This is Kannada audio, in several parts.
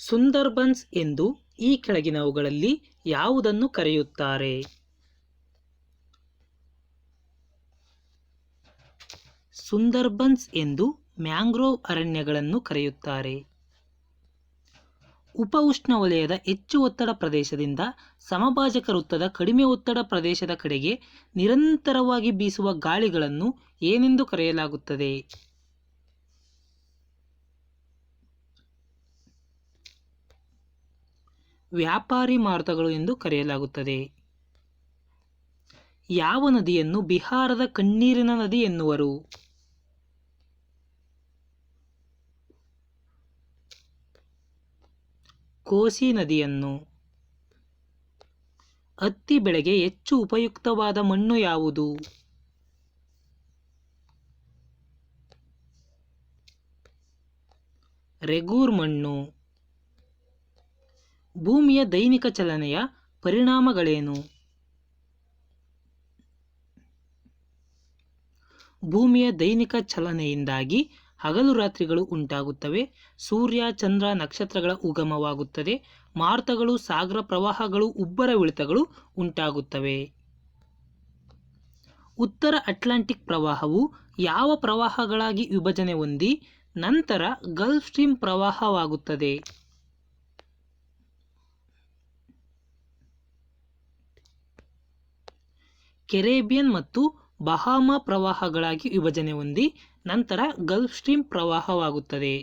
ಸುಂದರ್ಬನ್ಸ್ ಎಂದು ಈ ಕೆಳಗಿನವುಗಳಲ್ಲಿ ಯಾವುದನ್ನು ಕರೆಯುತ್ತಾರೆ? ಸುಂದರ್ಬನ್ಸ್ ಎಂದು ಮ್ಯಾಂಗ್ರೋವ್ ಅರಣ್ಯಗಳನ್ನು ಕರೆಯುತ್ತಾರೆ. ಉಪ ಉಷ್ಣವಲಯದ ಹೆಚ್ಚು ಒತ್ತಡ ಪ್ರದೇಶದಿಂದ ಸಮಭಾಜಕ ವೃತ್ತದ ಕಡಿಮೆ ಒತ್ತಡ ಪ್ರದೇಶದ ಕಡೆಗೆ ನಿರಂತರವಾಗಿ ಬೀಸುವ ಗಾಳಿಗಳನ್ನು ಏನೆಂದು ಕರೆಯಲಾಗುತ್ತದೆ? ವ್ಯಾಪಾರಿ ಮಾರುತಗಳು ಎಂದು ಕರೆಯಲಾಗುತ್ತದೆ. ಯಾವ ನದಿಯನ್ನು ಬಿಹಾರದ ಕಣ್ಣೀರಿನ ನದಿ ಎನ್ನುವರು? ಕೋಸಿ ನದಿಯನ್ನು. ಹತ್ತಿ ಬೆಳೆಗೆ ಹೆಚ್ಚು ಉಪಯುಕ್ತವಾದ ಮಣ್ಣು ಯಾವುದು? ರೆಗೂರ್ ಮಣ್ಣು. ಭೂಮಿಯ ದೈನಿಕ ಚಲನೆಯ ಪರಿಣಾಮಗಳೇನು? ಭೂಮಿಯ ದೈನಿಕ ಚಲನೆಯಿಂದಾಗಿ ಹಗಲು ರಾತ್ರಿಗಳು ಉಂಟಾಗುತ್ತವೆ. ಸೂರ್ಯ, ಚಂದ್ರ, ನಕ್ಷತ್ರಗಳ ಉಗಮವಾಗುತ್ತದೆ. ಮಾರುತಗಳು, ಸಾಗರ ಪ್ರವಾಹಗಳು, ಉಬ್ಬರವಿಳಿತಗಳು ಉಂಟಾಗುತ್ತವೆ. ಉತ್ತರ ಅಟ್ಲಾಂಟಿಕ್ ಪ್ರವಾಹವು ಯಾವ ಪ್ರವಾಹಗಳಾಗಿ ವಿಭಜನೆ ಹೊಂದಿ ನಂತರ ಗಲ್ಫ್ ಸ್ಟ್ರೀಮ್ ಪ್ರವಾಹವಾಗುತ್ತದೆ? ಕೆರೇಬಿಯನ್ ಮತ್ತು ಬಹಾಮಾ ಪ್ರವಾಹಗಳಾಗಿ ವಿಭಜನೆ ಹೊಂದಿ ನಂತರ ಗಲ್ಫ್ ಸ್ಟ್ರೀಮ್ ಪ್ರವಾಹವಾಗುತ್ತದೆ.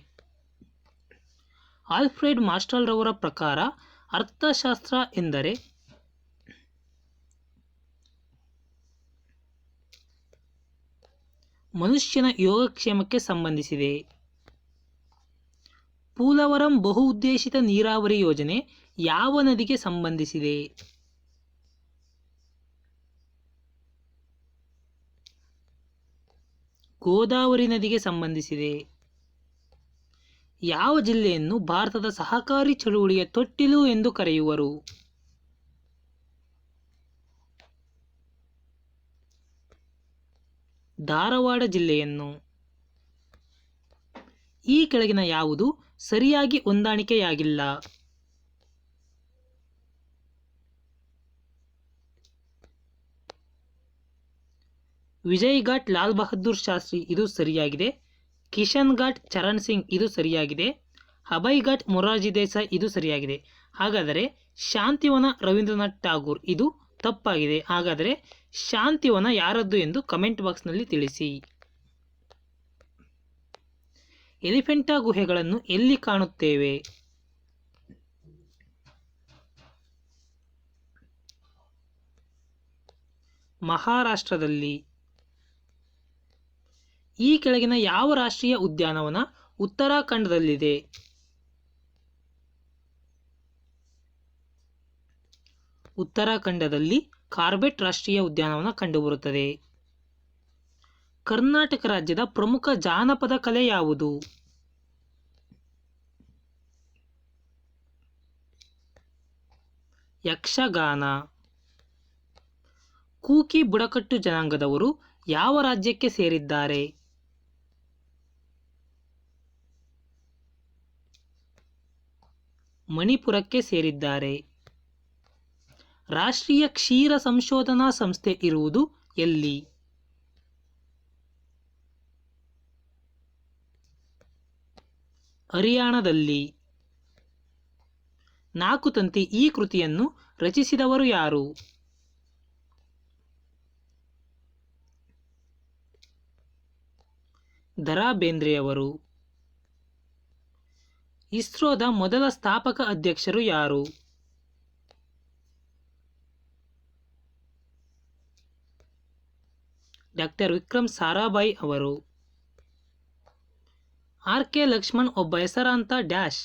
ಆಲ್ಫ್ರೆಡ್ ಮಾಸ್ಟಲ್ ರವರ ಪ್ರಕಾರ ಅರ್ಥಶಾಸ್ತ್ರ ಎಂದರೆ ಮನುಷ್ಯನ ಯೋಗಕ್ಷೇಮಕ್ಕೆ ಸಂಬಂಧಿಸಿದೆ. ಪೋಲವರಂ ಬಹು-ಉದ್ದೇಶಿತ ನೀರಾವರಿ ಯೋಜನೆ ಯಾವ ನದಿಗೆ ಸಂಬಂಧಿಸಿದೆ? ಗೋದಾವರಿ ನದಿಗೆ ಸಂಬಂಧಿಸಿದೆ. ಯಾವ ಜಿಲ್ಲೆಯನ್ನು ಭಾರತದ ಸಹಕಾರಿ ಚಳುವಳಿಯ ತೊಟ್ಟಿಲು ಎಂದು ಕರೆಯುವರು? ಧಾರವಾಡ ಜಿಲ್ಲೆಯನ್ನು. ಈ ಕೆಳಗಿನ ಯಾವುದು ಸರಿಯಾಗಿ ಹೊಂದಾಣಿಕೆಯಾಗಿಲ್ಲ? ವಿಜಯ್ ಘಾಟ್ ಲಾಲ್ ಬಹದ್ದೂರ್ ಶಾಸ್ತ್ರಿ ಇದು ಸರಿಯಾಗಿದೆ. ಕಿಶನ್ ಘಾಟ್ ಚರಣ್ ಸಿಂಗ್ ಇದು ಸರಿಯಾಗಿದೆ. ಅಭಯ್ ಘಾಟ್ ಮೊರಾರ್ಜಿ ದೇಸಾಯಿ ಇದು ಸರಿಯಾಗಿದೆ. ಹಾಗಾದರೆ ಶಾಂತಿವನ ರವೀಂದ್ರನಾಥ್ ಠಾಗೂರ್ ಇದು ತಪ್ಪಾಗಿದೆ. ಹಾಗಾದರೆ ಶಾಂತಿವನ ಯಾರದ್ದು ಎಂದು ಕಮೆಂಟ್ ಬಾಕ್ಸ್ನಲ್ಲಿ ತಿಳಿಸಿ. ಎಲಿಫೆಂಟಾ ಗುಹೆಗಳನ್ನು ಎಲ್ಲಿ ಕಾಣುತ್ತೇವೆ? ಮಹಾರಾಷ್ಟ್ರದಲ್ಲಿ. ಈ ಕೆಳಗಿನ ಯಾವ ರಾಷ್ಟ್ರೀಯ ಉದ್ಯಾನವನ ಉತ್ತರಾಖಂಡದಲ್ಲಿದೆ? ಉತ್ತರಾಖಂಡದಲ್ಲಿ ಕಾರ್ಬೆಟ್ ರಾಷ್ಟ್ರೀಯ ಉದ್ಯಾನವನ ಕಂಡುಬರುತ್ತದೆ. ಕರ್ನಾಟಕ ರಾಜ್ಯದ ಪ್ರಮುಖ ಜಾನಪದ ಕಲೆ ಯಾವುದು? ಯಕ್ಷಗಾನ. ಕೂಕಿ ಬುಡಕಟ್ಟು ಜನಾಂಗದವರು ಯಾವ ರಾಜ್ಯಕ್ಕೆ ಸೇರಿದ್ದಾರೆ? ಮಣಿಪುರಕ್ಕೆ ಸೇರಿದ್ದಾರೆ. ರಾಷ್ಟ್ರೀಯ ಕ್ಷೀರ ಸಂಶೋಧನಾ ಸಂಸ್ಥೆ ಇರುವುದು ಎಲ್ಲಿ? ಹರಿಯಾಣದಲ್ಲಿ. 4 ತಂತಿ ಈ ಕೃತಿಯನ್ನು ರಚಿಸಿದವರು ಯಾರು? ದ.ರಾ ಬೇಂದ್ರೆಯವರು. ಇಸ್ರೋದ ಮೊದಲ ಸ್ಥಾಪಕ ಅಧ್ಯಕ್ಷರು ಯಾರು? ಡಾಕ್ಟರ್ ವಿಕ್ರಮ್ ಸಾರಾಭಾಯಿ ಅವರು. ಆರ್.ಕೆ. ಲಕ್ಷ್ಮಣ್ ಒಬ್ಬ ಹೆಸರಾಂತ ಡ್ಯಾಶ್.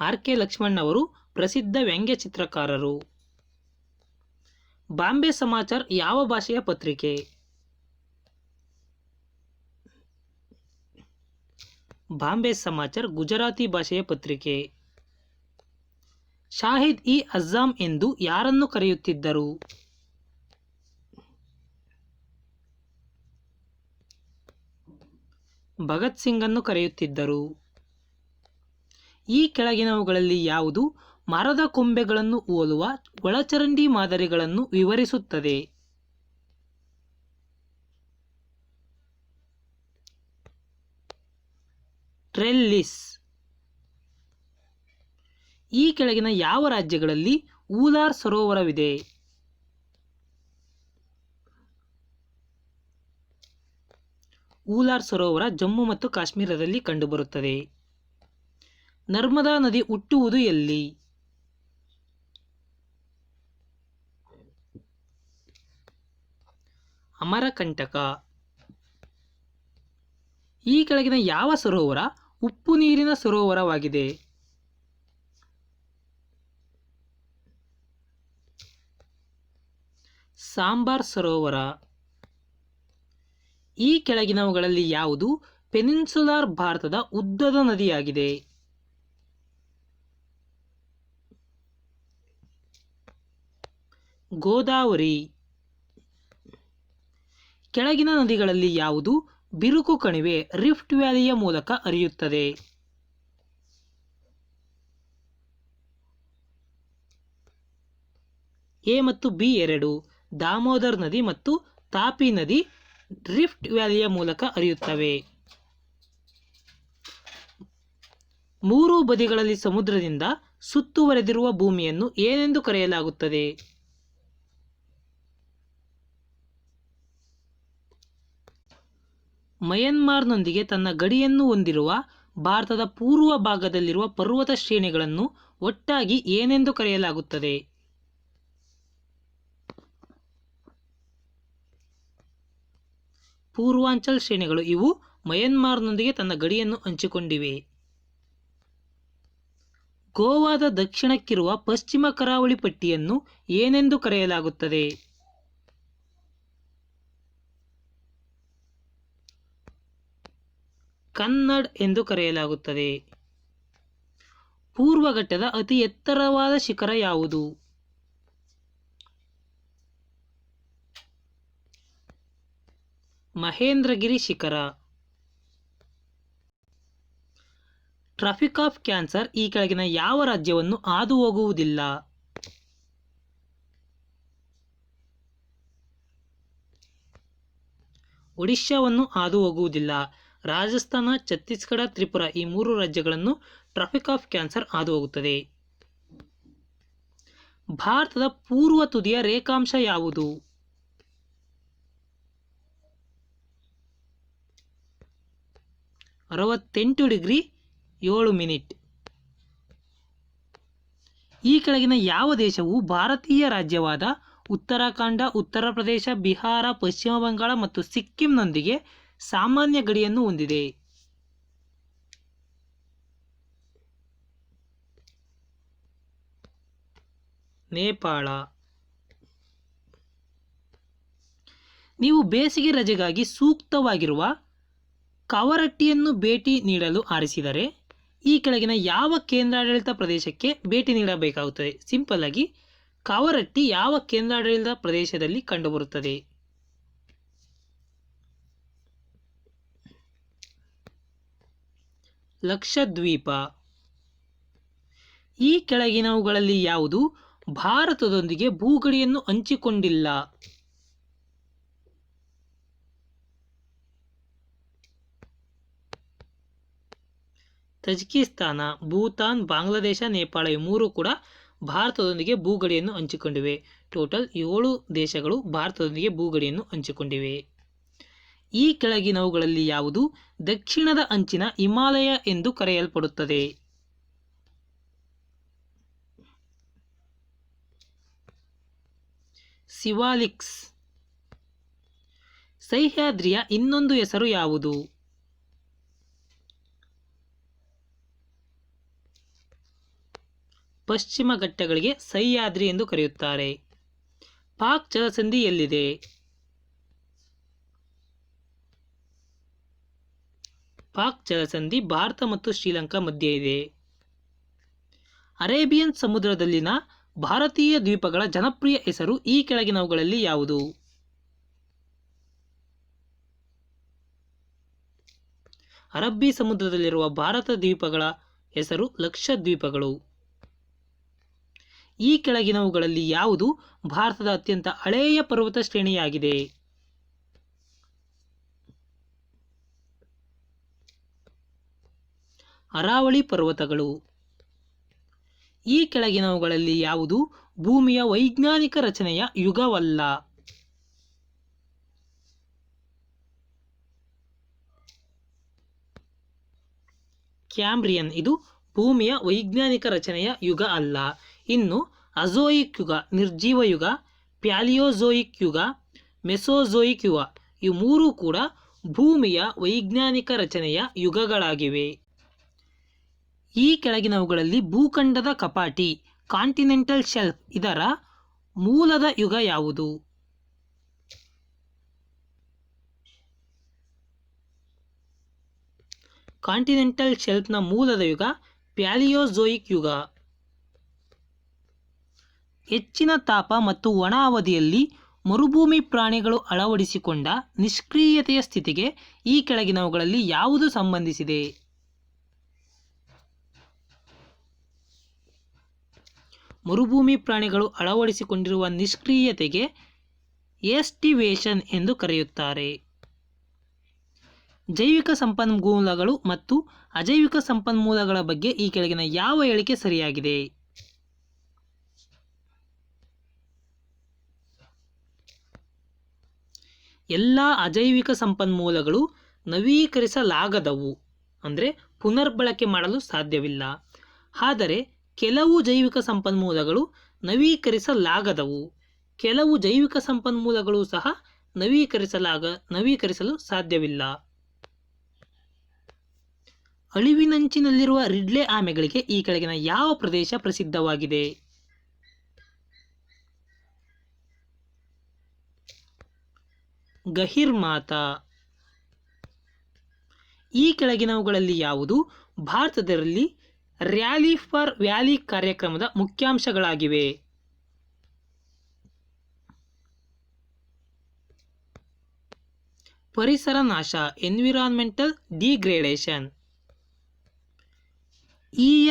ಆರ್.ಕೆ. ಲಕ್ಷ್ಮಣ್ ಅವರು ಪ್ರಸಿದ್ಧ ವ್ಯಂಗ್ಯ ಚಿತ್ರಕಾರರು. ಬಾಂಬೆ ಸಮಾಚಾರ್ ಯಾವ ಭಾಷೆಯ ಪತ್ರಿಕೆ? ಬಾಂಬೆ ಸಮಾಚಾರ್ ಗುಜರಾತಿ ಭಾಷೆಯ ಪತ್ರಿಕೆ. ಶಾಹಿದ್ ಇ ಅಜ್ಜಾಮ್ ಎಂದು ಯಾರನ್ನು ಕರೆಯುತ್ತಿದ್ದರು? ಭಗತ್ ಸಿಂಗನ್ನು ಕರೆಯುತ್ತಿದ್ದರು. ಈ ಕೆಳಗಿನವುಗಳಲ್ಲಿ ಯಾವುದು ಮರದ ಕೊಂಬೆಗಳನ್ನು ಹೋಲುವ ಒಳಚರಂಡಿ ಮಾದರಿಗಳನ್ನು ವಿವರಿಸುತ್ತದೆ? ಟ್ರೆಲ್ಲಿಸ್. ಈ ಕೆಳಗಿನ ಯಾವ ರಾಜ್ಯಗಳಲ್ಲಿ ಊಲಾರ್ ಸರೋವರವಿದೆ? ಊಲಾರ್ ಸರೋವರ ಜಮ್ಮು ಮತ್ತು ಕಾಶ್ಮೀರದಲ್ಲಿ ಕಂಡುಬರುತ್ತದೆ. ನರ್ಮದಾ ನದಿ ಹುಟ್ಟುವುದು ಎಲ್ಲಿ? ಅಮರಕಂಟಕ. ಈ ಕೆಳಗಿನ ಯಾವ ಸರೋವರ ಉಪ್ಪು ನೀರಿನ ಸರೋವರವಾಗಿದೆ? ಸಾಂಬಾರ್ ಸರೋವರ. ಈ ಕೆಳಗಿನವುಗಳಲ್ಲಿ ಯಾವುದು ಪೆನಿನ್ಸುಲಾರ್ ಭಾರತದ ಉದ್ದದ ನದಿಯಾಗಿದೆ? ಗೋದಾವರಿ. ಕೆಳಗಿನ ನದಿಗಳಲ್ಲಿ ಯಾವುದು ಬಿರುಕು ಕಣಿವೆ ರಿಫ್ಟ್ ವ್ಯಾಲಿಯ ಮೂಲಕ ಹರಿಯುತ್ತದೆ? ಎ ಮತ್ತು ಬಿ ಎರಡು. ದಾಮೋದರ್ ನದಿ ಮತ್ತು ತಾಪಿ ನದಿ ರಿಫ್ಟ್ ವ್ಯಾಲಿಯ ಮೂಲಕ ಹರಿಯುತ್ತವೆ. ಮೂರು ಬದಿಗಳಲ್ಲಿ ಸಮುದ್ರದಿಂದ ಸುತ್ತುವರೆದಿರುವ ಭೂಮಿಯನ್ನು ಏನೆಂದು ಕರೆಯಲಾಗುತ್ತದೆ? ಮಯನ್ಮಾರ್ನೊಂದಿಗೆ ತನ್ನ ಗಡಿಯನ್ನು ಹೊಂದಿರುವ ಭಾರತದ ಪೂರ್ವ ಭಾಗದಲ್ಲಿರುವ ಪರ್ವತ ಶ್ರೇಣಿಗಳನ್ನು ಒಟ್ಟಾಗಿ ಏನೆಂದು ಕರೆಯಲಾಗುತ್ತದೆ? ಪೂರ್ವಾಂಚಲ್ ಶ್ರೇಣಿಗಳು. ಇವು ಮಯನ್ಮಾರ್ನೊಂದಿಗೆ ತನ್ನ ಗಡಿಯನ್ನು ಹಂಚಿಕೊಂಡಿವೆ. ಗೋವಾದ ದಕ್ಷಿಣಕ್ಕಿರುವ ಪಶ್ಚಿಮ ಕರಾವಳಿ ಪಟ್ಟಿಯನ್ನು ಏನೆಂದು ಕರೆಯಲಾಗುತ್ತದೆ? ಕನ್ನಡ್ ಎಂದು ಕರೆಯಲಾಗುತ್ತದೆ. ಪೂರ್ವಘಟ್ಟದ ಅತಿ ಎತ್ತರವಾದ ಶಿಖರ ಯಾವುದು? ಮಹೇಂದ್ರಗಿರಿ ಶಿಖರ. ಟ್ರಾಪಿಕ್ ಆಫ್ ಕ್ಯಾನ್ಸರ್ ಈ ಕೆಳಗಿನ ಯಾವ ರಾಜ್ಯವನ್ನು ಹಾದು ಹೋಗುವುದಿಲ್ಲ? ಒಡಿಶಾವನ್ನು ಹಾದು ಹೋಗುವುದಿಲ್ಲ. ರಾಜಸ್ಥಾನ, ಛತ್ತೀಸ್ಗಢ, ತ್ರಿಪುರ ಈ ಮೂರು ರಾಜ್ಯಗಳನ್ನು ಟ್ರಾಪಿಕ್ ಆಫ್ ಕ್ಯಾನ್ಸರ್ ಹಾದು ಹೋಗುತ್ತದೆ. ಭಾರತದ ಪೂರ್ವ ತುದಿಯ ರೇಖಾಂಶ ಯಾವುದು? 68 ಡಿಗ್ರಿ 7 ಮಿನಿಟ್. ಈ ಕೆಳಗಿನ ಯಾವ ದೇಶವು ಭಾರತೀಯ ರಾಜ್ಯವಾದ ಉತ್ತರಾಖಂಡ, ಉತ್ತರ ಪ್ರದೇಶ, ಬಿಹಾರ, ಪಶ್ಚಿಮ ಬಂಗಾಳ ಮತ್ತು ಸಿಕ್ಕಿಂನೊಂದಿಗೆ ಸಾಮಾನ್ಯ ಗಡಿಯನ್ನು ಹೊಂದಿದೆ? ನೇಪಾಳ. ನೀವು ಬೇಸಿಗೆ ರಜೆಗಾಗಿ ಸೂಕ್ತವಾಗಿರುವ ಕವರಟ್ಟಿಯನ್ನು ಭೇಟಿ ನೀಡಲು ಆರಿಸಿದರೆ ಈ ಕೆಳಗಿನ ಯಾವ ಕೇಂದ್ರಾಡಳಿತ ಪ್ರದೇಶಕ್ಕೆ ಭೇಟಿ ನೀಡಬೇಕಾಗುತ್ತದೆ? ಸಿಂಪಲ್ ಆಗಿ ಕವರಟ್ಟಿ ಯಾವ ಕೇಂದ್ರಾಡಳಿತ ಪ್ರದೇಶದಲ್ಲಿ ಕಂಡುಬರುತ್ತದೆ? ಲಕ್ಷದ್ವೀಪ. ಈ ಕೆಳಗಿನವುಗಳಲ್ಲಿ ಯಾವುದು ಭಾರತದೊಂದಿಗೆ ಭೂಗಡಿಯನ್ನು ಹಂಚಿಕೊಂಡಿಲ್ಲ? ತಜಿಕಿಸ್ತಾನ. ಭೂತಾನ್, ಬಾಂಗ್ಲಾದೇಶ, ನೇಪಾಳ ಈ ಮೂರು ಕೂಡ ಭಾರತದೊಂದಿಗೆ ಭೂಗಡಿಯನ್ನು ಹಂಚಿಕೊಂಡಿವೆ. ಟೋಟಲ್ 7 ದೇಶಗಳು ಭಾರತದೊಂದಿಗೆ ಭೂಗಡಿಯನ್ನು ಹಂಚಿಕೊಂಡಿವೆ. ಈ ಕೆಳಗಿನವುಗಳಲ್ಲಿ ಯಾವುದು ದಕ್ಷಿಣದ ಅಂಚಿನ ಹಿಮಾಲಯ ಎಂದು ಕರೆಯಲ್ಪಡುತ್ತದೆ? ಸಿವಾಲಿಕ್ಸ್. ಸಹ್ಯಾದ್ರಿಯ ಇನ್ನೊಂದು ಹೆಸರು ಯಾವುದು? ಪಶ್ಚಿಮ ಘಟ್ಟಗಳಿಗೆ ಸಹ್ಯಾದ್ರಿ ಎಂದು ಕರೆಯುತ್ತಾರೆ. ಪಾಕ್ ಜಲಸಂಧಿ ಎಲ್ಲಿದೆ? ಪಾಕ್ ಜಲಸಂಧಿ ಭಾರತ ಮತ್ತು ಶ್ರೀಲಂಕಾ ಮಧ್ಯೆ ಇದೆ. ಅರೇಬಿಯನ್ ಸಮುದ್ರದಲ್ಲಿನ ಭಾರತೀಯ ದ್ವೀಪಗಳ ಜನಪ್ರಿಯ ಹೆಸರು ಈ ಕೆಳಗಿನವುಗಳಲ್ಲಿ ಯಾವುದು? ಅರಬ್ಬಿ ಸಮುದ್ರದಲ್ಲಿರುವ ಭಾರತ ದ್ವೀಪಗಳ ಹೆಸರು ಲಕ್ಷದ್ವೀಪಗಳು. ಈ ಕೆಳಗಿನವುಗಳಲ್ಲಿ ಯಾವುದು ಭಾರತದ ಅತ್ಯಂತ ಹಳೆಯ ಪರ್ವತ ಶ್ರೇಣಿಯಾಗಿದೆ? ಅರಾವಳಿ ಪರ್ವತಗಳು. ಈ ಕೆಳಗಿನವುಗಳಲ್ಲಿ ಯಾವುದು ಭೂಮಿಯ ವೈಜ್ಞಾನಿಕ ರಚನೆಯ ಯುಗವಲ್ಲ? ಕ್ಯಾಂಬ್ರಿಯನ್ ಇದು ಭೂಮಿಯ ವೈಜ್ಞಾನಿಕ ರಚನೆಯ ಯುಗ ಅಲ್ಲ. ಇನ್ನು ಅಜೋಯಿಕ್ ಯುಗ, ನಿರ್ಜೀವ ಯುಗ, ಪ್ಯಾಲಿಯೋಜೋಯಿಕ್ ಯುಗ, ಮೆಸೋಜೋಯಿಕ್ ಯುಗ ಇವು ಮೂರೂ ಕೂಡ ಭೂಮಿಯ ವೈಜ್ಞಾನಿಕ ರಚನೆಯ ಯುಗಗಳಾಗಿವೆ. ಈ ಕೆಳಗಿನವುಗಳಲ್ಲಿ ಭೂಖಂಡದ ಕಪಾಟಿ ಕಾಂಟಿನೆಂಟಲ್ ಶೆಲ್ಫ್ ಇದರ ಮೂಲದ ಯುಗ ಯಾವುದು? ಕಾಂಟಿನೆಂಟಲ್ ಶೆಲ್ಫ್ನ ಮೂಲದ ಯುಗ ಪ್ಯಾಲಿಯೋಜೋಯಿಕ್ ಯುಗ. ಹೆಚ್ಚಿನ ತಾಪ ಮತ್ತು ಒಣ ಅವಧಿಯಲ್ಲಿ ಮರುಭೂಮಿ ಪ್ರಾಣಿಗಳು ಅಳವಡಿಸಿಕೊಂಡ ನಿಷ್ಕ್ರಿಯತೆಯ ಸ್ಥಿತಿಗೆ ಈ ಕೆಳಗಿನವುಗಳಲ್ಲಿ ಯಾವುದು ಸಂಬಂಧಿಸಿದೆ? ಮರುಭೂಮಿ ಪ್ರಾಣಿಗಳು ಅಳವಡಿಸಿಕೊಂಡಿರುವ ನಿಷ್ಕ್ರಿಯತೆಗೆ ಎಸ್ಟಿವೇಷನ್ ಎಂದು ಕರೆಯುತ್ತಾರೆ. ಜೈವಿಕ ಸಂಪನ್ಮೂಲಗಳು ಮತ್ತು ಅಜೈವಿಕ ಸಂಪನ್ಮೂಲಗಳ ಬಗ್ಗೆ ಈ ಕೆಳಗಿನ ಯಾವ ಹೇಳಿಕೆ ಸರಿಯಾಗಿದೆ? ಎಲ್ಲ ಅಜೈವಿಕ ಸಂಪನ್ಮೂಲಗಳು ನವೀಕರಿಸಲಾಗದವು, ಅಂದರೆ ಪುನರ್ಬಳಕೆ ಮಾಡಲು ಸಾಧ್ಯವಿಲ್ಲ. ಆದರೆ ಕೆಲವು ಜೈವಿಕ ಸಂಪನ್ಮೂಲಗಳು ನವೀಕರಿಸಲಾಗದವು. ಕೆಲವು ಜೈವಿಕ ಸಂಪನ್ಮೂಲಗಳು ಸಹ ನವೀಕರಿಸಲು ಸಾಧ್ಯವಿಲ್ಲ. ಅಳಿವಿನಂಚಿನಲ್ಲಿರುವ ರಿಡ್ಲೆ ಆಮೆಗಳಿಗೆ ಈ ಕೆಳಗಿನ ಯಾವ ಪ್ರದೇಶ ಪ್ರಸಿದ್ಧವಾಗಿದೆ? ಗಹಿರ್ಮಾತಾ. ಈ ಕೆಳಗಿನವುಗಳಲ್ಲಿ ಯಾವುದು ಭಾರತದಲ್ಲಿ ರ್ಯಾಲಿ ಫಾರ್ ವ್ಯಾಲಿ ಕಾರ್ಯಕ್ರಮದ ಮುಖ್ಯಾಂಶಗಳಾಗಿವೆ? ಪರಿಸರ ನಾಶ ಎನ್ವಿರಾನ್ಮೆಂಟಲ್ ಡಿಗ್ರೇಡೇಷನ್.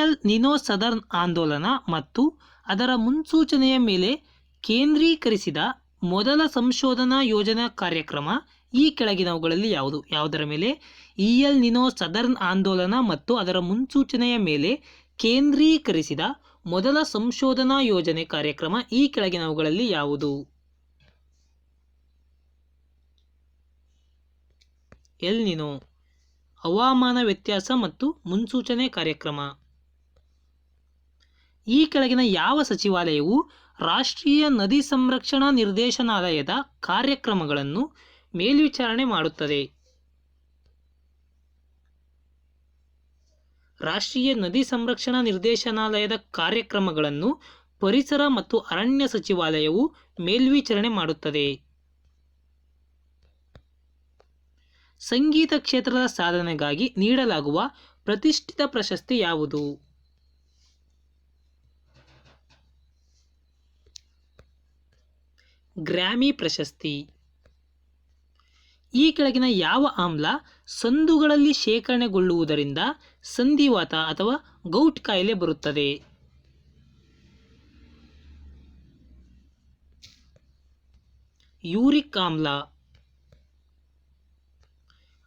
ಎಲ್ ನಿನೋ ಸದರ್ನ್ ಆಂದೋಲನ ಮತ್ತು ಅದರ ಮುನ್ಸೂಚನೆಯ ಮೇಲೆ ಕೇಂದ್ರೀಕರಿಸಿದ ಮೊದಲ ಸಂಶೋಧನಾ ಯೋಜನಾ ಕಾರ್ಯಕ್ರಮ ಈ ಕೆಳಗಿನವುಗಳಲ್ಲಿ ಯಾವುದು? ಯಾವುದರ ಮೇಲೆ? ಎಲ್ ನಿನೋ ಸದರ್ನ್ ಆಂದೋಲನ ಮತ್ತು ಅದರ ಮುನ್ಸೂಚನೆಯ ಮೇಲೆ ಕೇಂದ್ರೀಕರಿಸಿದ ಮೊದಲ ಸಂಶೋಧನಾ ಯೋಜನೆ ಕಾರ್ಯಕ್ರಮ ಈ ಕೆಳಗಿನವುಗಳಲ್ಲಿ ಯಾವುದು? ಎಲ್ ನಿನೋ ಹವಾಮಾನ ವ್ಯತ್ಯಾಸ ಮತ್ತು ಮುನ್ಸೂಚನೆ ಕಾರ್ಯಕ್ರಮ. ಈ ಕೆಳಗಿನ ಯಾವ ಸಚಿವಾಲಯವು ರಾಷ್ಟ್ರೀಯ ನದಿ ಸಂರಕ್ಷಣಾ ನಿರ್ದೇಶನಾಲಯದ ಕಾರ್ಯಕ್ರಮಗಳನ್ನು ಮೇಲ್ವಿಚಾರಣೆ ಮಾಡುತ್ತದೆ? ರಾಷ್ಟ್ರೀಯ ನದಿ ಸಂರಕ್ಷಣಾ ನಿರ್ದೇಶನಾಲಯದ ಕಾರ್ಯಕ್ರಮಗಳನ್ನು ಪರಿಸರ ಮತ್ತು ಅರಣ್ಯ ಸಚಿವಾಲಯವು ಮೇಲ್ವಿಚಾರಣೆ ಮಾಡುತ್ತದೆ. ಸಂಗೀತ ಕ್ಷೇತ್ರದ ಸಾಧನೆಗಾಗಿ ನೀಡಲಾಗುವ ಪ್ರತಿಷ್ಠಿತ ಪ್ರಶಸ್ತಿ ಯಾವುದು? ಗ್ರ್ಯಾಮಿ ಪ್ರಶಸ್ತಿ. ಈ ಕೆಳಗಿನ ಯಾವ ಆಮ್ಲ ಸಂದುಗಳಲ್ಲಿ ಶೇಖರಣೆಗೊಳ್ಳುವುದರಿಂದ ಸಂಧಿವಾತ ಅಥವಾ ಗೌಟ್ ಕಾಯಿಲೆ ಬರುತ್ತದೆ? ಯೂರಿಕ್ ಆಮ್ಲ.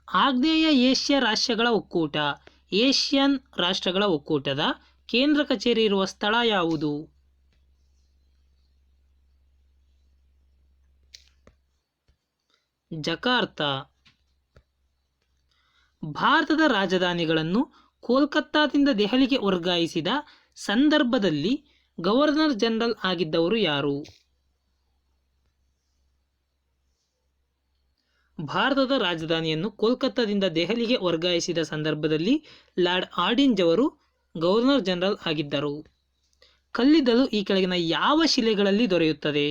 ಆಗ್ನೇಯ ಏಷ್ಯಾ ರಾಷ್ಟ್ರಗಳ ಒಕ್ಕೂಟ ಏಷ್ಯನ್ ರಾಷ್ಟ್ರಗಳ ಒಕ್ಕೂಟದ ಕೇಂದ್ರ ಕಚೇರಿ ಇರುವ ಸ್ಥಳ ಯಾವುದು? ಜಕಾರ್ತಾ. ಭಾರತದ ರಾಜಧಾನಿಗಳನ್ನು ಕೋಲ್ಕತ್ತಾದಿಂದ ದೆಹಲಿಗೆ ವರ್ಗಾಯಿಸಿದ ಸಂದರ್ಭದಲ್ಲಿ ಗವರ್ನರ್ ಜನರಲ್ ಆಗಿದ್ದವರು ಯಾರು? ಭಾರತದ ರಾಜಧಾನಿಯನ್ನು ಕೋಲ್ಕತ್ತಾದಿಂದ ದೆಹಲಿಗೆ ವರ್ಗಾಯಿಸಿದ ಸಂದರ್ಭದಲ್ಲಿ ಲಾರ್ಡ್ ಆರ್ಡಿಂಜ್ ಅವರು ಗವರ್ನರ್ ಜನರಲ್ ಆಗಿದ್ದರು. ಕಲ್ಲಿದ್ದಲು ಈ ಕೆಳಗಿನ ಯಾವ ಶಿಲೆಗಳಲ್ಲಿ ದೊರೆಯುತ್ತದೆ?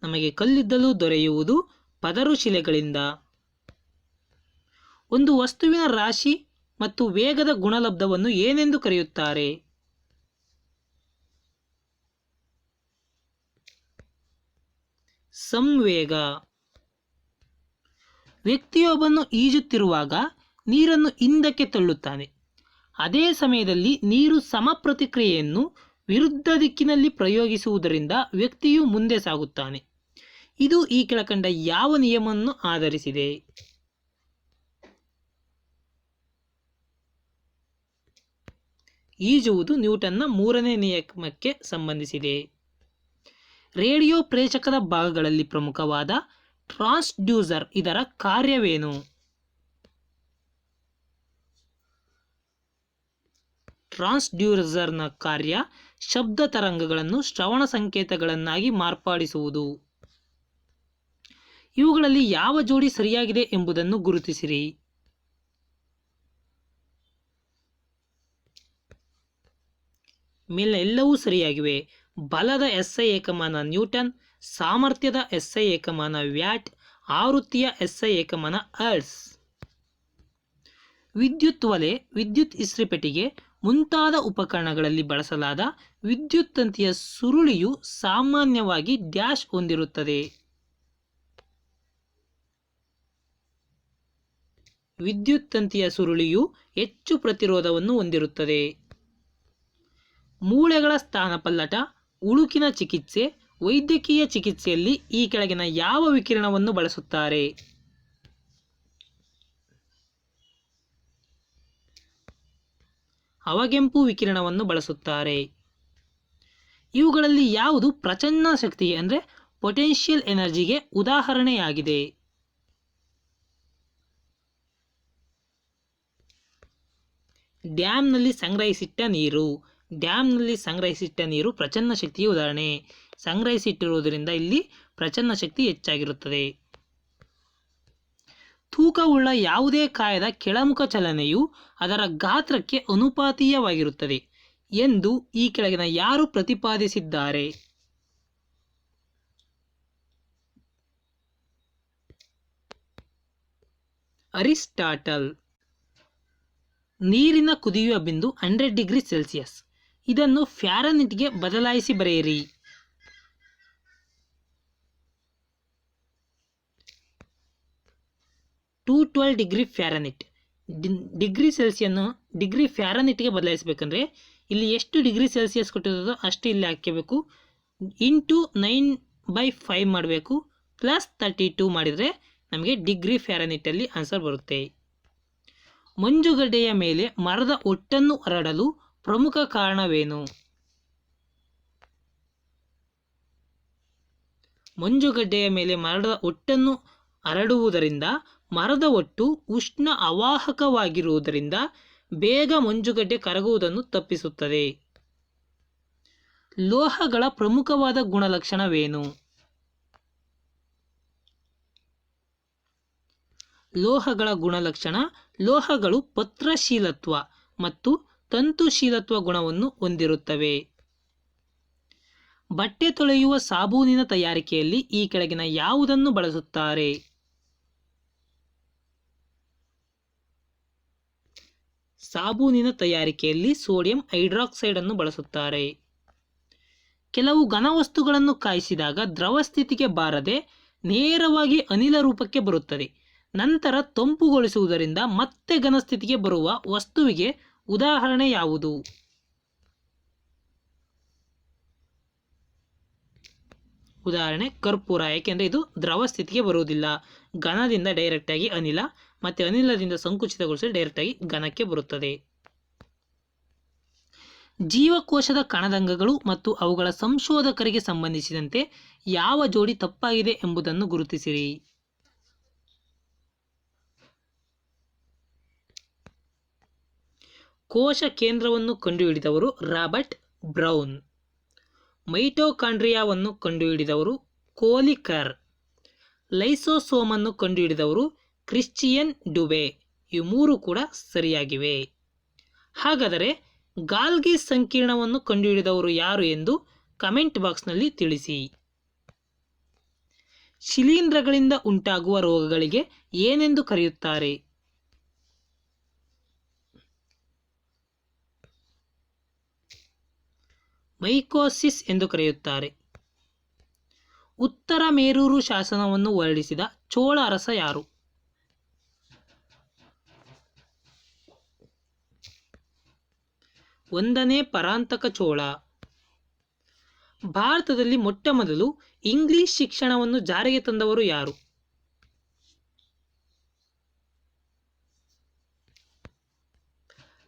ನಮಗೆ ಕಲ್ಲಿದ್ದಲು ದೊರೆಯುವುದು ಪದರು ಶಿಲೆಗಳಿಂದ. ಒಂದು ವಸ್ತುವಿನ ರಾಶಿ ಮತ್ತು ವೇಗದ ಗುಣಲಬ್ಧವನ್ನು ಏನೆಂದು ಕರೆಯುತ್ತಾರೆ? ಸಂವೇಗ. ವ್ಯಕ್ತಿಯೊಬ್ಬನು ಈಜುತ್ತಿರುವಾಗ ನೀರನ್ನು ಹಿಂದಕ್ಕೆ ತಳ್ಳುತ್ತಾನೆ. ಅದೇ ಸಮಯದಲ್ಲಿ ನೀರು ಸಮ ಪ್ರತಿಕ್ರಿಯೆಯನ್ನು ವಿರುದ್ಧ ದಿಕ್ಕಿನಲ್ಲಿ ಪ್ರಯೋಗಿಸುವುದರಿಂದ ವ್ಯಕ್ತಿಯು ಮುಂದೆ ಸಾಗುತ್ತಾನೆ. ಇದು ಈ ಕೆಳಕಂಡ ಯಾವ ನಿಯಮವನ್ನು ಆಧರಿಸಿದೆ? ಈಜುವುದು ನ್ಯೂಟನ್ನ 3ನೇ ನಿಯಮಕ್ಕೆ ಸಂಬಂಧಿಸಿದೆ. ರೇಡಿಯೋ ಪ್ರೇಷಕದ ಭಾಗಗಳಲ್ಲಿ ಪ್ರಮುಖವಾದ ಟ್ರಾನ್ಸ್ಡ್ಯೂಸರ್ ಇದರ ಕಾರ್ಯವೇನು? ಟ್ರಾನ್ಸ್ಡ್ಯೂಸರ್ನ ಕಾರ್ಯ ಶಬ್ದ ತರಂಗಗಳನ್ನು ಶ್ರವಣ ಸಂಕೇತಗಳನ್ನಾಗಿ ಮಾರ್ಪಡಿಸುವುದು. ಇವುಗಳಲ್ಲಿ ಯಾವ ಜೋಡಿ ಸರಿಯಾಗಿದೆ ಎಂಬುದನ್ನು ಗುರುತಿಸಿರಿ. ಮೇಲಿನ ಎಲ್ಲವೂ ಸರಿಯಾಗಿವೆ. ಬಲದ SI ಏಕಮಾನ ನ್ಯೂಟನ್, ಸಾಮರ್ಥ್ಯದ SI ಏಕಮಾನ ವ್ಯಾಟ್, ಆವೃತ್ತಿಯ SI ಏಕಮಾನ ಹರ್ಟ್ಸ್. ವಿದ್ಯುತ್ ಒಲೆ, ವಿದ್ಯುತ್ ಇಸ್ತ್ರಿಪೆಟ್ಟಿಗೆ ಮುಂತಾದ ಉಪಕರಣಗಳಲ್ಲಿ ಬಳಸಲಾದ ವಿದ್ಯುತ್ ತಂತಿಯ ಸುರುಳಿಯು ಸಾಮಾನ್ಯವಾಗಿ ಡ್ಯಾಶ್ ಹೊಂದಿರುತ್ತದೆ. ವಿದ್ಯುತ್ ತಂತಿಯ ಸುರುಳಿಯು ಹೆಚ್ಚು ಪ್ರತಿರೋಧವನ್ನು ಹೊಂದಿರುತ್ತದೆ. ಮೂಳೆಗಳ ಸ್ಥಾನಪಲ್ಲಟ, ಉಳುಕಿನ ಚಿಕಿತ್ಸೆ, ವೈದ್ಯಕೀಯ ಚಿಕಿತ್ಸೆಯಲ್ಲಿ ಈ ಕೆಳಗಿನ ಯಾವ ವಿಕಿರಣವನ್ನು ಬಳಸುತ್ತಾರೆ? ಅವಗೆಂಪು ವಿಕಿರಣವನ್ನು ಬಳಸುತ್ತಾರೆ. ಇವುಗಳಲ್ಲಿ ಯಾವುದು ಪ್ರಚನ್ನ ಶಕ್ತಿಗೆ ಅಂದರೆ ಪೊಟೆನ್ಷಿಯಲ್ ಎನರ್ಜಿಗೆ ಉದಾಹರಣೆಯಾಗಿದೆ? ಡ್ಯಾಮ್ನಲ್ಲಿ ಸಂಗ್ರಹಿಸಿಟ್ಟ ನೀರು. ಡ್ಯಾಮ್ನಲ್ಲಿ ಸಂಗ್ರಹಿಸಿಟ್ಟ ನೀರು ಪ್ರಚನ್ನ ಶಕ್ತಿಯ ಉದಾಹರಣೆ. ಸಂಗ್ರಹಿಸಿಟ್ಟಿರುವುದರಿಂದ ಇಲ್ಲಿ ಪ್ರಚನ್ನ ಶಕ್ತಿ ಹೆಚ್ಚಾಗಿರುತ್ತದೆ. ತೂಕವುಳ್ಳ ಯಾವುದೇ ಕಾಯದ ಕೆಳಮುಖ ಚಲನೆಯು ಅದರ ಗಾತ್ರಕ್ಕೆ ಅನುಪಾತೀಯವಾಗಿರುತ್ತದೆ ಎಂದು ಈ ಕೆಳಗಿನ ಯಾರು ಪ್ರತಿಪಾದಿಸಿದ್ದಾರೆ? ಅರಿಸ್ಟಾಟಲ್. ನೀರಿನ ಕುದಿಯುವ ಬಿಂದು 100 ಡಿಗ್ರಿ ಸೆಲ್ಸಿಯಸ್. ಇದನ್ನು ಫ್ಯಾರನ್ಹೀಟ್ಗೆ ಬದಲಾಯಿಸಿ ಬರೆಯಿರಿ. Degree Fahrenheit. ಡಿಗ್ರಿ ಸೆಲ್ಸಿಯನ್ನು ಡಿಗ್ರಿ ಫ್ಯಾರನ್ಹೀಟ್ಗೆ ಬದಲಾಯಿಸಬೇಕಂದ್ರೆ ಇಲ್ಲಿ ಎಷ್ಟು ಡಿಗ್ರಿ ಸೆಲ್ಸಿಯಸ್ ಕೊಟ್ಟಿರೋದೋ ಅಷ್ಟು ಇಲ್ಲಿ ಹಾಕಬೇಕು. ಇಂಟು 9/5 ಮಾಡಬೇಕು. +32 ಮಾಡಿದರೆ ನಮಗೆ ಡಿಗ್ರಿ ಫ್ಯಾರನ್ಹೀಟಲ್ಲಿ ಆನ್ಸರ್ ಬರುತ್ತೆ. ಮಂಜುಗಡ್ಡೆಯ ಮೇಲೆ ಮರದ ಒಟ್ಟನ್ನು ಹರಡಲು ಪ್ರಮುಖ ಕಾರಣವೇನು? ಮಂಜುಗಡ್ಡೆಯ ಮೇಲೆ ಮರದ ಒಟ್ಟನ್ನು ಹರಡುವುದರಿಂದ ಮರದ ಒಟ್ಟು ಉಷ್ಣ ಅವಾಹಕವಾಗಿರುವುದರಿಂದ ಬೇಗ ಮಂಜುಗಡ್ಡೆ ಕರಗುವುದನ್ನು ತಪ್ಪಿಸುತ್ತದೆ. ಲೋಹಗಳ ಪ್ರಮುಖವಾದ ಗುಣಲಕ್ಷಣವೇನು? ಲೋಹಗಳ ಗುಣಲಕ್ಷಣ ಲೋಹಗಳು ಪತ್ರಶೀಲತ್ವ ಮತ್ತು ತಂತುಶೀಲತ್ವ ಗುಣವನ್ನು ಹೊಂದಿರುತ್ತವೆ. ಬಟ್ಟೆ ತೊಳೆಯುವ ಸಾಬೂನಿನ ತಯಾರಿಕೆಯಲ್ಲಿ ಈ ಕೆಳಗಿನ ಯಾವುದನ್ನು ಬಳಸುತ್ತಾರೆ? ಸಾಬೂನಿನ ತಯಾರಿಕೆಯಲ್ಲಿ ಸೋಡಿಯಂ ಹೈಡ್ರಾಕ್ಸೈಡ್ ಅನ್ನು ಬಳಸುತ್ತಾರೆ. ಕೆಲವು ಘನವಸ್ತುಗಳನ್ನು ಕಾಯಿಸಿದಾಗ ದ್ರವ ಸ್ಥಿತಿಗೆ ಬಾರದೆ ನೇರವಾಗಿ ಅನಿಲ ರೂಪಕ್ಕೆ ಬರುತ್ತದೆ. ನಂತರ ತಂಪುಗೊಳಿಸುವುದರಿಂದ ಮತ್ತೆ ಘನಸ್ಥಿತಿಗೆ ಬರುವ ವಸ್ತುವಿಗೆ ಉದಾಹರಣೆ ಯಾವುದು? ಉದಾಹರಣೆ ಕರ್ಪೂರ. ಏಕೆಂದರೆ ಇದು ದ್ರವ ಸ್ಥಿತಿಗೆ ಬರುವುದಿಲ್ಲ. ಘನದಿಂದ ಡೈರೆಕ್ಟಾಗಿ ಅನಿಲ ಮತ್ತು ಅನಿಲದಿಂದ ಸಂಕುಚಿತಗೊಳಿಸಿ ಡೈರೆಕ್ಟಾಗಿ ಘನಕ್ಕೆ ಬರುತ್ತದೆ. ಜೀವಕೋಶದ ಕಣದಂಗಗಳು ಮತ್ತು ಅವುಗಳ ಸಂಶೋಧಕರಿಗೆ ಸಂಬಂಧಿಸಿದಂತೆ ಯಾವ ಜೋಡಿ ತಪ್ಪಾಗಿದೆ ಎಂಬುದನ್ನು ಗುರುತಿಸಿರಿ. ಕೋಶ ಕೇಂದ್ರವನ್ನು ಕಂಡುಹಿಡಿದವರು ರಾಬರ್ಟ್ ಬ್ರೌನ್. ಮೈಟೋಕಾಂಡ್ರಿಯಾವನ್ನು ಕಂಡುಹಿಡಿದವರು ಕೋಲಿಕರ್. ಲೈಸೋಸೋಮ್ ಅನ್ನು ಕಂಡುಹಿಡಿದವರು ಕ್ರಿಶ್ಚಿಯನ್ ಡುಬೆ. ಈ ಮೂರು ಕೂಡ ಸರಿಯಾಗಿವೆ. ಹಾಗಾದರೆ ಗಾಲ್ಗಿ ಸಂಕೀರ್ಣವನ್ನು ಕಂಡುಹಿಡಿದವರು ಯಾರು ಎಂದು ಕಮೆಂಟ್ ಬಾಕ್ಸ್ನಲ್ಲಿ ತಿಳಿಸಿ. ಶಿಲೀಂಧ್ರಗಳಿಂದ ಉಂಟಾಗುವ ರೋಗಗಳಿಗೆ ಏನೆಂದು ಕರೆಯುತ್ತಾರೆ? ಮೈಕೋಸಿಸ್ ಎಂದು ಕರೆಯುತ್ತಾರೆ. ಉತ್ತರ ಮೇರೂರು ಶಾಸನವನ್ನು ಹೊರಡಿಸಿದ ಚೋಳ ಅರಸ ಯಾರು? ಒಂದನೇ ಪರಾಂತಕ ಚೋಳ. ಭಾರತದಲ್ಲಿ ಮೊಟ್ಟಮೊದಲು ಇಂಗ್ಲಿಷ್ ಶಿಕ್ಷಣವನ್ನು ಜಾರಿಗೆ ತಂದವರು ಯಾರು?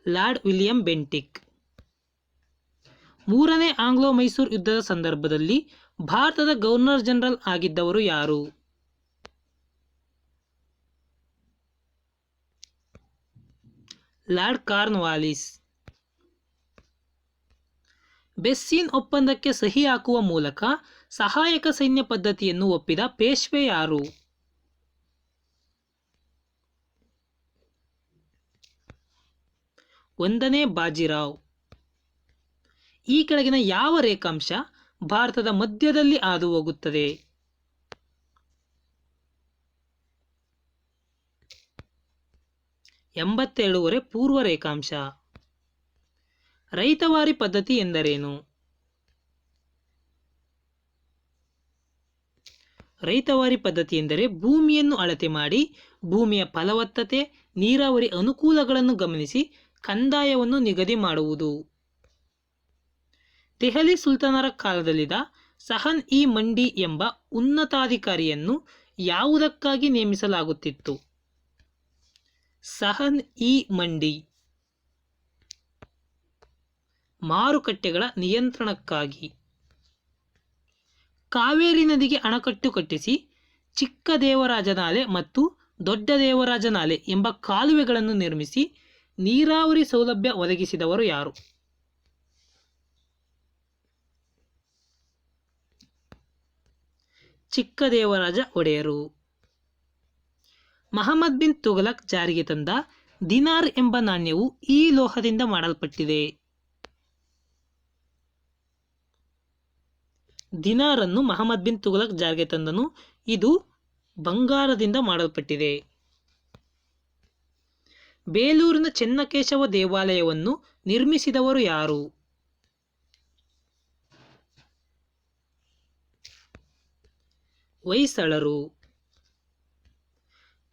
Lord William Bentinck. ಮೂರನೇ ಆಂಗ್ಲೋ ಮೈಸೂರು ಯುದ್ಧದ ಸಂದರ್ಭದಲ್ಲಿ ಭಾರತದ ಗವರ್ನರ್ ಜನರಲ್ ಆಗಿದ್ದವರು ಯಾರು? Lord Cornwallis. ಬೆಸ್ಸಿನ್ ಒಪ್ಪಂದಕ್ಕೆ ಸಹಿ ಹಾಕುವ ಮೂಲಕ ಸಹಾಯಕ ಸೈನ್ಯ ಪದ್ಧತಿಯನ್ನು ಒಪ್ಪಿದ ಪೇಶ್ವೆ ಯಾರು? ಒಂದನೇ ಬಾಜಿರಾವ್. ಈ ಕೆಳಗಿನ ಯಾವ ರೇಖಾಂಶ ಭಾರತದ ಮಧ್ಯದಲ್ಲಿ ಹಾದು ಹೋಗುತ್ತದೆ? 87 ಪೂರ್ವ ರೇಖಾಂಶ. ರೈತವಾರಿ ಪದ್ಧತಿ ಎಂದರೇನು? ರೈತವಾರಿ ಪದ್ಧತಿ ಎಂದರೆ ಭೂಮಿಯನ್ನು ಅಳತೆ ಮಾಡಿ ಭೂಮಿಯ ಫಲವತ್ತತೆ, ನೀರಾವರಿ ಅನುಕೂಲಗಳನ್ನು ಗಮನಿಸಿ ಕಂದಾಯವನ್ನು ನಿಗದಿ ಮಾಡುವುದು. ದೆಹಲಿ ಸುಲ್ತಾನರ ಕಾಲದಲ್ಲಿದ್ದ ಸಹನ್ ಇ ಮಂಡಿ ಎಂಬ ಉನ್ನತಾಧಿಕಾರಿಯನ್ನು ಯಾವುದಕ್ಕಾಗಿ ನೇಮಿಸಲಾಗುತ್ತಿತ್ತು? ಸಹನ್ ಇ ಮಂಡಿ ಮಾರುಕಟ್ಟೆಗಳ ನಿಯಂತ್ರಣಕ್ಕಾಗಿ. ಕಾವೇರಿ ನದಿಗೆ ಅಣೆಕಟ್ಟು ಕಟ್ಟಿಸಿ ಚಿಕ್ಕ ದೇವರಾಜ ನಾಲೆ ಮತ್ತು ದೊಡ್ಡ ದೇವರಾಜ ನಾಲೆ ಎಂಬ ಕಾಲುವೆಗಳನ್ನು ನಿರ್ಮಿಸಿ ನೀರಾವರಿ ಸೌಲಭ್ಯ ಒದಗಿಸಿದವರು ಯಾರು? ಚಿಕ್ಕ ದೇವರಾಜ ಒಡೆಯರು. ಮಹಮ್ಮದ್ ಬಿನ್ ತುಘಲಕ್ ಜಾರಿಗೆ ತಂದ ದಿನಾರ್ ಎಂಬ ನಾಣ್ಯವು ಈ ಲೋಹದಿಂದ ಮಾಡಲ್ಪಟ್ಟಿದೆ. ದಿನಾರನ್ನು ಮಹಮ್ಮದ್ ಬಿನ್ ತುಘಲಕ್ ಜಾರಿಗೆ ತಂದನು. ಇದು ಬಂಗಾರದಿಂದ ಮಾಡಲ್ಪಟ್ಟಿದೆ. ಬೇಲೂರಿನ ಚೆನ್ನಕೇಶವ ದೇವಾಲಯವನ್ನು ನಿರ್ಮಿಸಿದವರು ಯಾರು? ಹೊಯ್ಸಳರು.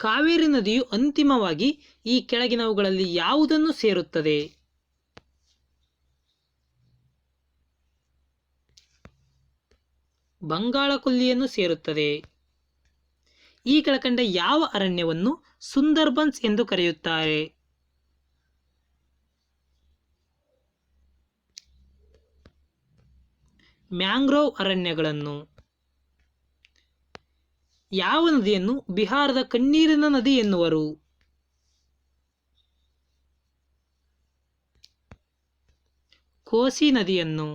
ಕಾವೇರಿ ನದಿಯು ಅಂತಿಮವಾಗಿ ಈ ಕೆಳಗಿನವುಗಳಲ್ಲಿ ಯಾವುದನ್ನು ಸೇರುತ್ತದೆ? ಬಂಗಾಳಕೊಲ್ಲಿಯನ್ನು ಸೇರುತ್ತದೆ. ಈ ಕೆಳಕಂಡ ಯಾವ ಅರಣ್ಯವನ್ನು ಸುಂದರ್ಬನ್ಸ್ ಎಂದು ಕರೆಯುತ್ತಾರೆ? ಮ್ಯಾಂಗ್ರೋವ್ ಅರಣ್ಯಗಳನ್ನು. ಯಾವ ನದಿಯನ್ನು ಬಿಹಾರದ ಕಣ್ಣೀರಿನ ನದಿ ಎನ್ನುವರು? ಕೋಸಿ ನದಿಯನ್ನು.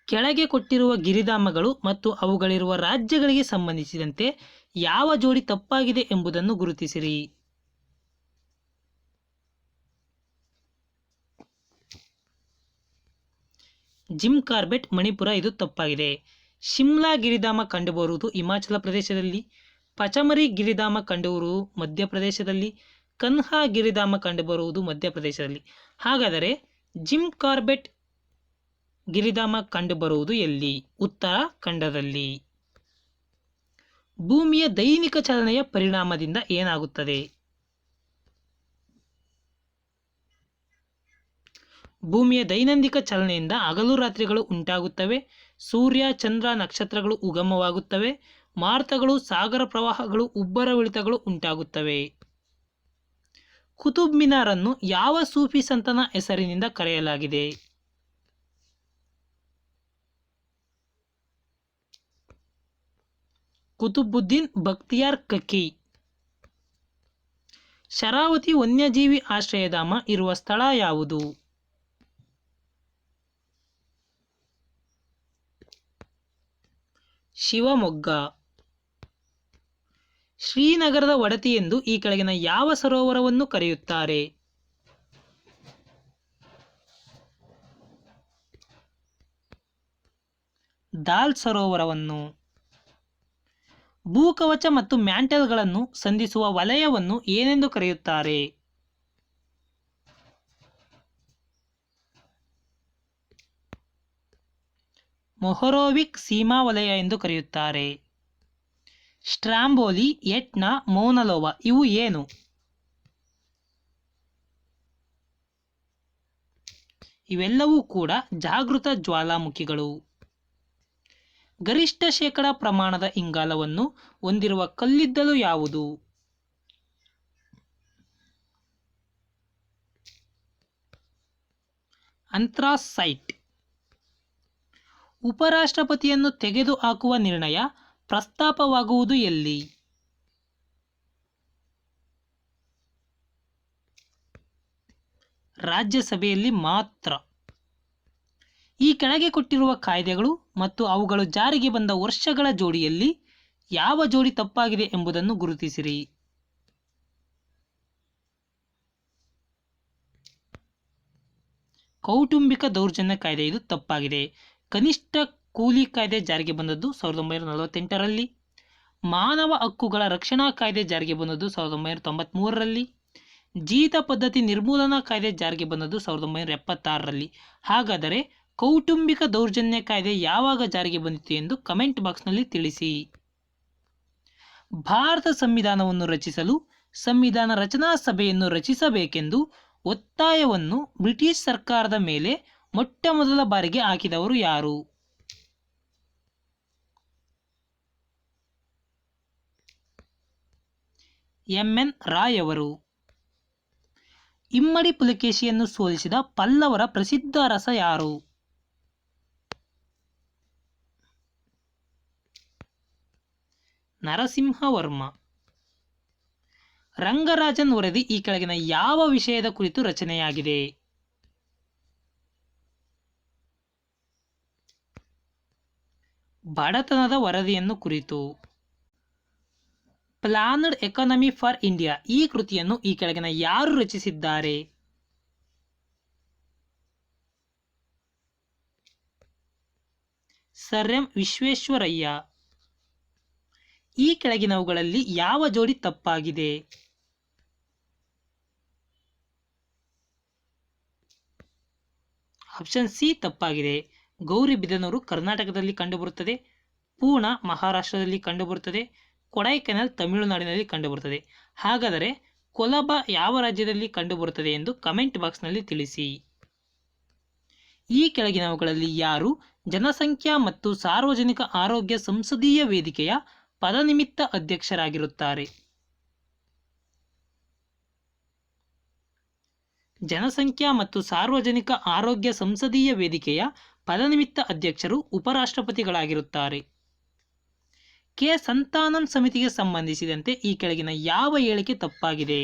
ಕೆಳಗೆ ಕೊಟ್ಟಿರುವ ಗಿರಿಧಾಮಗಳು ಮತ್ತು ಅವುಗಳಿರುವ ರಾಜ್ಯಗಳಿಗೆ ಸಂಬಂಧಿಸಿದಂತೆ ಯಾವ ಜೋಡಿ ತಪ್ಪಾಗಿದೆ ಎಂಬುದನ್ನು ಗುರುತಿಸಿರಿ. ಜಿಮ್ ಕಾರ್ಬೆಟ್ ಮಣಿಪುರ, ಇದು ತಪ್ಪಾಗಿದೆ. ಶಿಮ್ಲಾ ಗಿರಿಧಾಮ ಕಂಡುಬರುವುದು ಹಿಮಾಚಲ ಪ್ರದೇಶದಲ್ಲಿ. ಪಚಮರಿ ಗಿರಿಧಾಮ ಕಂಡುಬರುವುದು ಮಧ್ಯಪ್ರದೇಶದಲ್ಲಿ. ಕನ್ಹಾ ಗಿರಿಧಾಮ ಕಂಡುಬರುವುದು ಮಧ್ಯಪ್ರದೇಶದಲ್ಲಿ. ಹಾಗಾದರೆ ಜಿಮ್ ಕಾರ್ಬೆಟ್ ಗಿರಿಧಾಮ ಕಂಡುಬರುವುದು ಎಲ್ಲಿ? ಉತ್ತರಾಖಂಡದಲ್ಲಿ. ಭೂಮಿಯ ದೈನಿಕ ಚಲನೆಯ ಪರಿಣಾಮದಿಂದ ಏನಾಗುತ್ತದೆ? ಭೂಮಿಯ ದೈನಂದಿಕ ಚಲನೆಯಿಂದ ಹಗಲು ರಾತ್ರಿಗಳು ಉಂಟಾಗುತ್ತವೆ. ಸೂರ್ಯ, ಚಂದ್ರ, ನಕ್ಷತ್ರಗಳು ಉಗಮವಾಗುತ್ತವೆ. ಮಾರುತಗಳು, ಸಾಗರ ಪ್ರವಾಹಗಳು, ಉಬ್ಬರವಿಳಿತಗಳು ಉಂಟಾಗುತ್ತವೆ. ಕುತುಬ್ ಮಿನಾರನ್ನು ಯಾವ ಸೂಫಿ ಸಂತನ ಹೆಸರಿನಿಂದ ಕರೆಯಲಾಗಿದೆ? ಕುತುಬುದ್ದೀನ್ ಬಕ್ತಿಯಾರ್ ಕಕಿ. ಶರಾವತಿ ವನ್ಯಜೀವಿ ಆಶ್ರಯಧಾಮ ಇರುವ ಸ್ಥಳ ಯಾವುದು? ಶಿವಮೊಗ್ಗ. ಶ್ರೀನಗರದ ಒಡತಿ ಎಂದು ಈ ಕೆಳಗಿನ ಯಾವ ಸರೋವರವನ್ನು ಕರೆಯುತ್ತಾರೆ? ದಾಲ್ ಸರೋವರವನ್ನು. ಭೂಕವಚ ಮತ್ತು ಮ್ಯಾಂಟಲ್ಗಳನ್ನು ಸಂಧಿಸುವ ವಲಯವನ್ನು ಏನೆಂದು ಕರೆಯುತ್ತಾರೆ? ಮೊಹರೋವಿಕ್ ಸೀಮಾ ವಲಯ ಎಂದು ಕರೆಯುತ್ತಾರೆ. ಸ್ಟ್ರಾಂಬೋಲಿ, ಎಟ್ನಾ, ಮೌನಲೋವಾ ಇವು ಏನು? ಇವೆಲ್ಲವೂ ಕೂಡ ಜಾಗೃತ ಜ್ವಾಲಾಮುಖಿಗಳು. ಗರಿಷ್ಠ ಶೇಕಡ ಪ್ರಮಾಣದ ಇಂಗಾಲವನ್ನು ಹೊಂದಿರುವ ಕಲ್ಲಿದ್ದಲು ಯಾವುದು? ಅಂಥ್ರಾಸೈಟ್. ಉಪರಾಷ್ಟ್ರಪತಿಯನ್ನು ತೆಗೆದುಹಾಕುವ ನಿರ್ಣಯ ಪ್ರಸ್ತಾಪವಾಗುವುದು ಎಲ್ಲಿ? ರಾಜ್ಯಸಭೆಯಲ್ಲಿ ಮಾತ್ರ. ಈ ಕೆಳಗೆ ಕೊಟ್ಟಿರುವ ಕಾಯ್ದೆಗಳು ಮತ್ತು ಅವುಗಳು ಜಾರಿಗೆ ಬಂದ ವರ್ಷಗಳ ಜೋಡಿಯಲ್ಲಿ ಯಾವ ಜೋಡಿ ತಪ್ಪಾಗಿದೆ ಎಂಬುದನ್ನು ಗುರುತಿಸಿರಿ. ಕೌಟುಂಬಿಕ ದೌರ್ಜನ್ಯ ಕಾಯ್ದೆ ಇದು ತಪ್ಪಾಗಿದೆ. ಕನಿಷ್ಠ ಕೂಲಿ ಕಾಯ್ದೆ ಜಾರಿಗೆ ಬಂದದ್ದು 1948ರಲ್ಲಿ. ಮಾನವ ಹಕ್ಕುಗಳ ರಕ್ಷಣಾ ಕಾಯ್ದೆ ಜಾರಿಗೆ ಬಂದದ್ದು 1993ರಲ್ಲಿ. ಜೀತ ಪದ್ಧತಿ ನಿರ್ಮೂಲನಾ ಕಾಯ್ದೆ ಜಾರಿಗೆ ಬಂದದ್ದು 1976ರಲ್ಲಿ. ಹಾಗಾದರೆ ಕೌಟುಂಬಿಕ ದೌರ್ಜನ್ಯ ಕಾಯ್ದೆ ಯಾವಾಗ ಜಾರಿಗೆ ಬಂದಿತು ಎಂದು ಕಮೆಂಟ್ ಬಾಕ್ಸ್ನಲ್ಲಿ ತಿಳಿಸಿ. ಭಾರತ ಸಂವಿಧಾನವನ್ನು ರಚಿಸಲು ಸಂವಿಧಾನ ರಚನಾ ಸಭೆಯನ್ನು ರಚಿಸಬೇಕೆಂದು ಒತ್ತಾಯವನ್ನು ಬ್ರಿಟಿಷ್ ಸರ್ಕಾರದ ಮೇಲೆ ಮೊಟ್ಟಮೊದಲ ಬಾರಿಗೆ ಹಾಕಿದವರು ಯಾರು? ಎಂ.ಎನ್. ರಾಯ್ ಅವರು. ಇಮ್ಮಡಿ ಪುಲಕೇಶಿಯನ್ನು ಸೋಲಿಸಿದ ಪಲ್ಲವರ ಪ್ರಸಿದ್ಧ ಅರಸ ಯಾರು? ನರಸಿಂಹವರ್ಮ. ರಂಗರಾಜನ್ ವರದಿ ಈ ಕೆಳಗಿನ ಯಾವ ವಿಷಯದ ಕುರಿತು ರಚನೆಯಾಗಿದೆ? ಬಡತನದ ವರದಿಯನ್ನು ಕುರಿತು. ಪ್ಲಾನ್ಡ್ ಎಕಾನಮಿ ಫಾರ್ ಇಂಡಿಯಾ ಈ ಕೃತಿಯನ್ನು ಈ ಕೆಳಗಿನ ಯಾರು ರಚಿಸಿದ್ದಾರೆ? Sir M Visvesvaraya. ಈ ಕೆಳಗಿನವುಗಳಲ್ಲಿ ಯಾವ ಜೋಡಿ ತಪ್ಪಾಗಿದೆ? ಆಪ್ಷನ್ ಸಿ ತಪ್ಪಾಗಿದೆ. ಗೌರಿಬಿದನೂರು ಕರ್ನಾಟಕದಲ್ಲಿ ಕಂಡುಬರುತ್ತದೆ, ಪೂರ್ಣ ಮಹಾರಾಷ್ಟ್ರದಲ್ಲಿ ಕಂಡುಬರುತ್ತದೆ, ಕೊಡೈಕೆನಾಲ್ ತಮಿಳುನಾಡಿನಲ್ಲಿ ಕಂಡುಬರುತ್ತದೆ. ಹಾಗಾದರೆ ಕೊಲಬ ಯಾವ ರಾಜ್ಯದಲ್ಲಿ ಕಂಡುಬರುತ್ತದೆ ಎಂದು ಕಮೆಂಟ್ ಬಾಕ್ಸ್ನಲ್ಲಿ ತಿಳಿಸಿ. ಈ ಕೆಳಗಿನವುಗಳಲ್ಲಿ ಯಾರು ಜನಸಂಖ್ಯಾ ಮತ್ತು ಸಾರ್ವಜನಿಕ ಆರೋಗ್ಯ ಸಂಸದೀಯ ವೇದಿಕೆಯ ಪದನಿಮಿತ್ತ ಅಧ್ಯಕ್ಷರಾಗಿರುತ್ತಾರೆ? ಜನಸಂಖ್ಯಾ ಮತ್ತು ಸಾರ್ವಜನಿಕ ಆರೋಗ್ಯ ಸಂಸದೀಯ ವೇದಿಕೆಯ ಪದನಿಮಿತ್ತ ಅಧ್ಯಕ್ಷರು ಉಪರಾಷ್ಟ್ರಪತಿಗಳಾಗಿರುತ್ತಾರೆ. ಕೆ ಸಂತಾನಂ ಸಮಿತಿಗೆ ಸಂಬಂಧಿಸಿದಂತೆ ಈ ಕೆಳಗಿನ ಯಾವ ಹೇಳಿಕೆ ತಪ್ಪಾಗಿದೆ?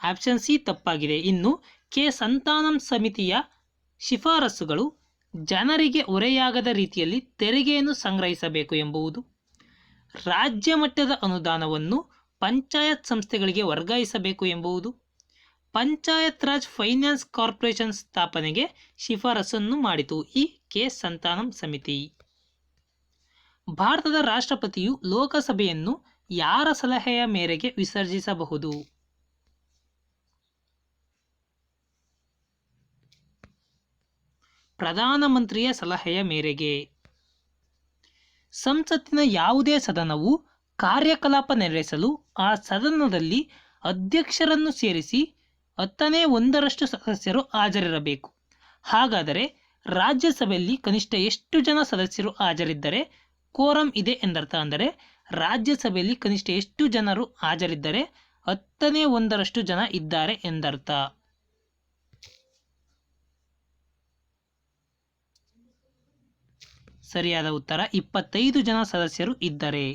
ಆಪ್ಷನ್ ಸಿ ತಪ್ಪಾಗಿದೆ. ಇನ್ನು ಕೆ ಸಂತಾನಂ ಸಮಿತಿಯ ಶಿಫಾರಸುಗಳು ಜನರಿಗೆ ಹೊರೆಯಾಗದ ರೀತಿಯಲ್ಲಿ ತೆರಿಗೆಯನ್ನು ಸಂಗ್ರಹಿಸಬೇಕು ಎಂಬುದು, ರಾಜ್ಯ ಮಟ್ಟದ ಅನುದಾನವನ್ನು ಪಂಚಾಯತ್ ಸಂಸ್ಥೆಗಳಿಗೆ ವರ್ಗಾಯಿಸಬೇಕು ಎಂಬುದು, ಪಂಚಾಯತ್ ರಾಜ್ ಫೈನಾನ್ಸ್ ಕಾರ್ಪೊರೇಷನ್ ಸ್ಥಾಪನೆಗೆ ಶಿಫಾರಸನ್ನು ಮಾಡಿತು ಈ ಕೆ ಸಂತಾನಂ ಸಮಿತಿ. ಭಾರತದ ರಾಷ್ಟ್ರಪತಿಯು ಲೋಕಸಭೆಯನ್ನು ಯಾರ ಸಲಹೆಯ ಮೇರೆಗೆ ವಿಸರ್ಜಿಸಬಹುದು? ಪ್ರಧಾನಮಂತ್ರಿಯ ಸಲಹೆಯ ಮೇರೆಗೆ. ಸಂಸತ್ತಿನ ಯಾವುದೇ ಸದನವು ಕಾರ್ಯಕಲಾಪ ನಡೆಸಲು ಆ ಸದನದಲ್ಲಿ ಅಧ್ಯಕ್ಷರನ್ನು ಸೇರಿಸಿ 10⁻1 ಸದಸ್ಯರು ಹಾಜರಿರಬೇಕು. ಹಾಗಾದರೆ ರಾಜ್ಯಸಭೆಯಲ್ಲಿ ಕನಿಷ್ಠ ಎಷ್ಟು ಜನ ಸದಸ್ಯರು ಹಾಜರಿದ್ದರೆ ಕೋರಂ ಇದೆ ಎಂದರ್ಥ. ಅಂದರೆ ರಾಜ್ಯಸಭೆಯಲ್ಲಿ ಕನಿಷ್ಠ ಎಷ್ಟು ಜನರು ಹಾಜರಿದ್ದರೆ 10⁻1 ಜನ ಇದ್ದಾರೆ ಎಂದರ್ಥ. ಸರಿಯಾದ ಉತ್ತರ 25 ಜನ ಸದಸ್ಯರು ಇದ್ದರೆ.